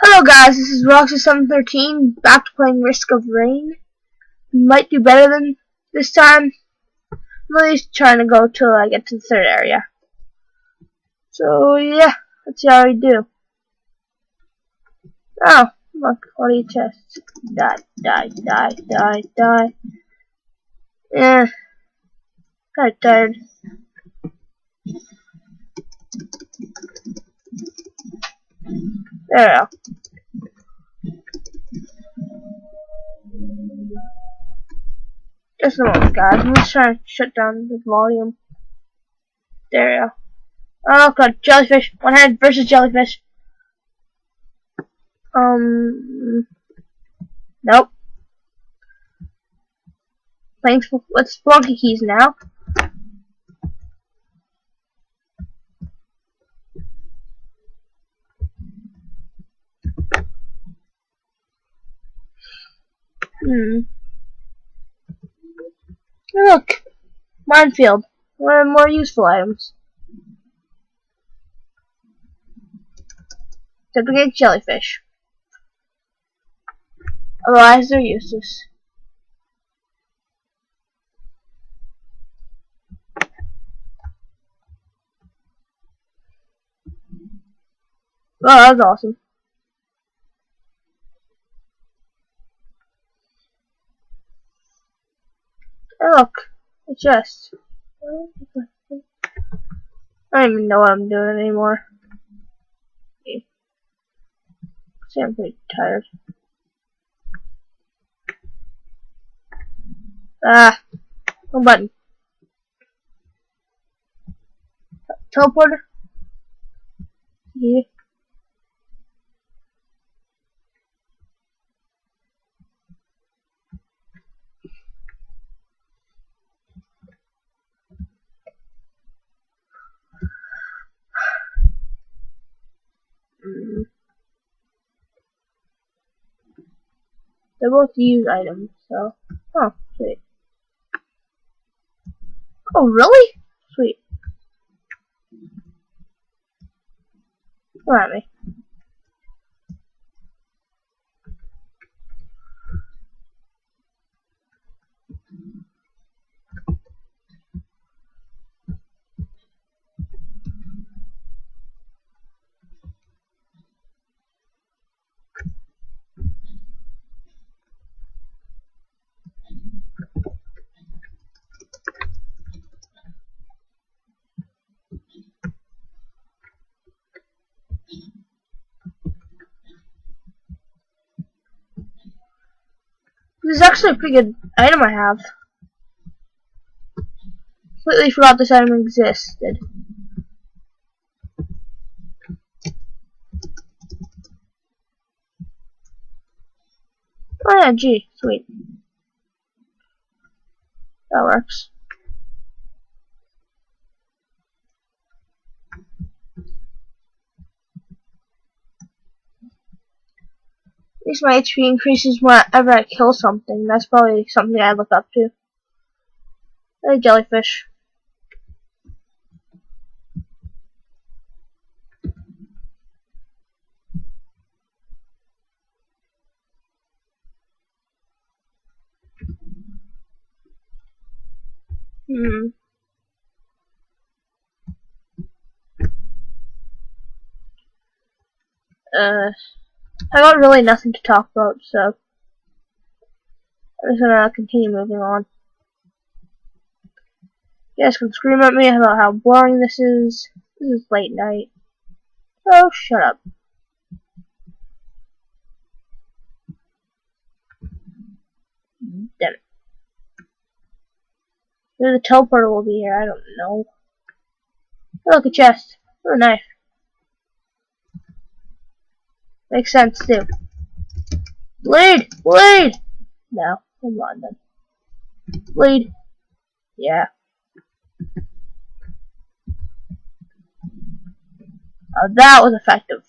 Hello guys, this is Roxy713, back to playing Risk of Rain. Might do better than this time. I'm really trying to go till I get to the third area. So yeah, let's see how we do. Oh, look, what do you test? Die. Yeah, kinda tired. There we go. Just a moment, guys. I'm just trying to shut down the volume. There we go. Oh god, jellyfish. One hand versus jellyfish. Nope. Playing with Splunky keys now. Hey, look, minefield. One of the more useful items. Except against jellyfish. Otherwise, they're useless. Oh, that was awesome. Hey, look, a chest. I don't even know what I'm doing anymore. Okay. See, I'm pretty tired. Ah, wrong button. Teleporter? Yeah. They're both used items, so. Oh, sweet. Oh, really? Sweet. Come at me. This is actually a pretty good item I have. Completely forgot this item existed. Oh yeah, gee, sweet. That works. At least my HP increases whenever I kill something. That's probably something I look up to. Hey, jellyfish. I got really nothing to talk about, so I'm just gonna continue moving on. You guys can scream at me about how boring this is. This is late night. Oh, shut up. Damn it. Maybe the teleporter will be here, I don't know. Oh, look, a chest. Oh, a knife. Makes sense, too. Bleed! Bleed! No, come on then. Bleed. Yeah. Oh, that was effective.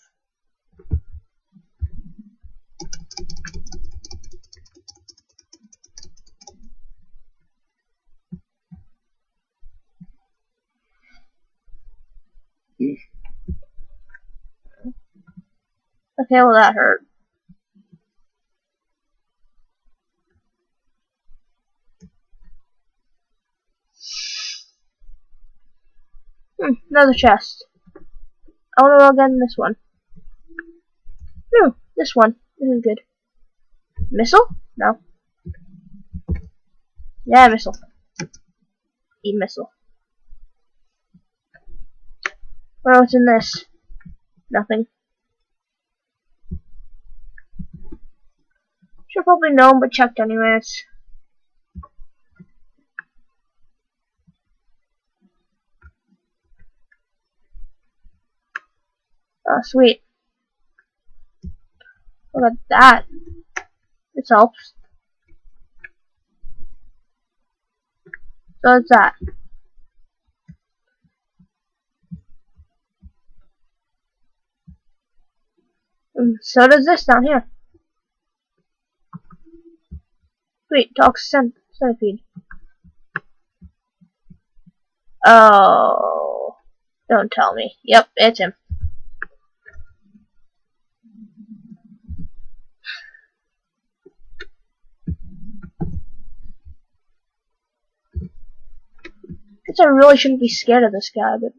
Okay, well that hurt. Another chest. I want to log in this one. No, this one. This is good. Missile? No. Yeah, missile. Eat missile. Well, what's in this? Nothing. Should probably know, but checked anyways. Oh, sweet. Look at that. This helps. So it's that. And so does this down here. Sweet, talk centipede. Oh, don't tell me. Yep, it's him. Guess I really shouldn't be scared of this guy, but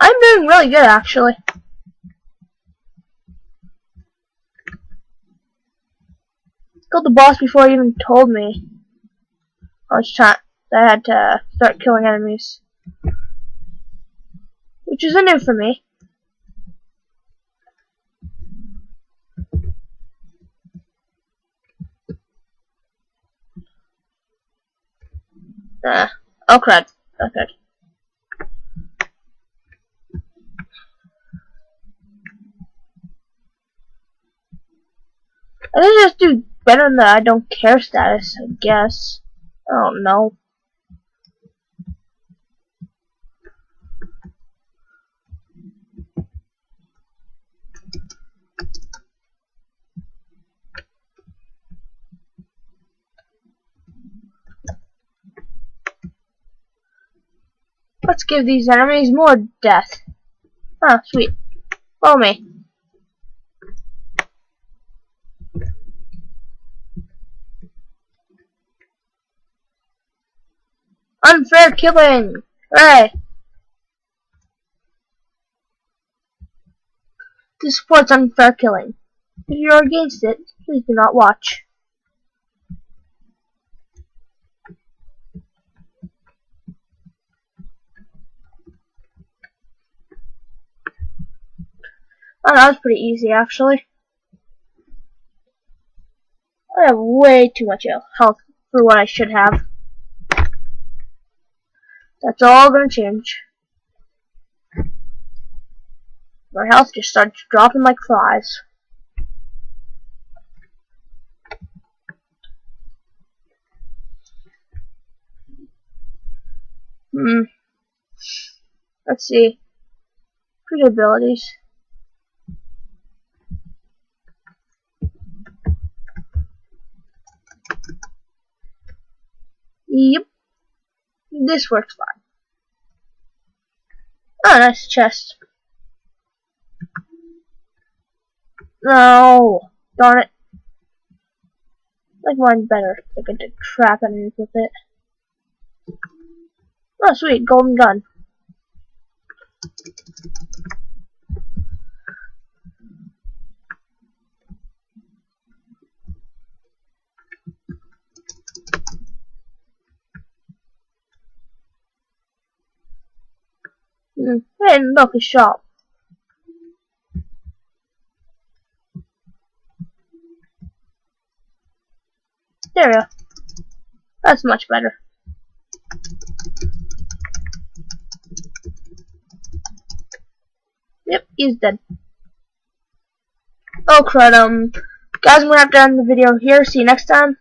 I'm doing really good actually. Killed the boss before he even told me how much time I had to start killing enemies, which is new for me. Oh crud. Okay. I think just do better than the I don't care status, I guess. I don't know. Let's give these enemies more death. Ah, sweet. Follow me. Unfair killing! Hooray! This supports unfair killing. If you're against it, please do not watch. Oh, that was pretty easy, actually. I have way too much health for what I should have. That's all gonna change. My health just starts dropping like flies. Let's see. Pretty abilities. Yep. This works fine. Oh, nice chest. No. Darn it. I like mine better. I get to trap enemies with it. Oh, sweet. Golden gun. Hey, look, a shop. There we go. That's much better. Yep, he's dead. Oh crud, guys, I'm gonna have to end the video here. See you next time.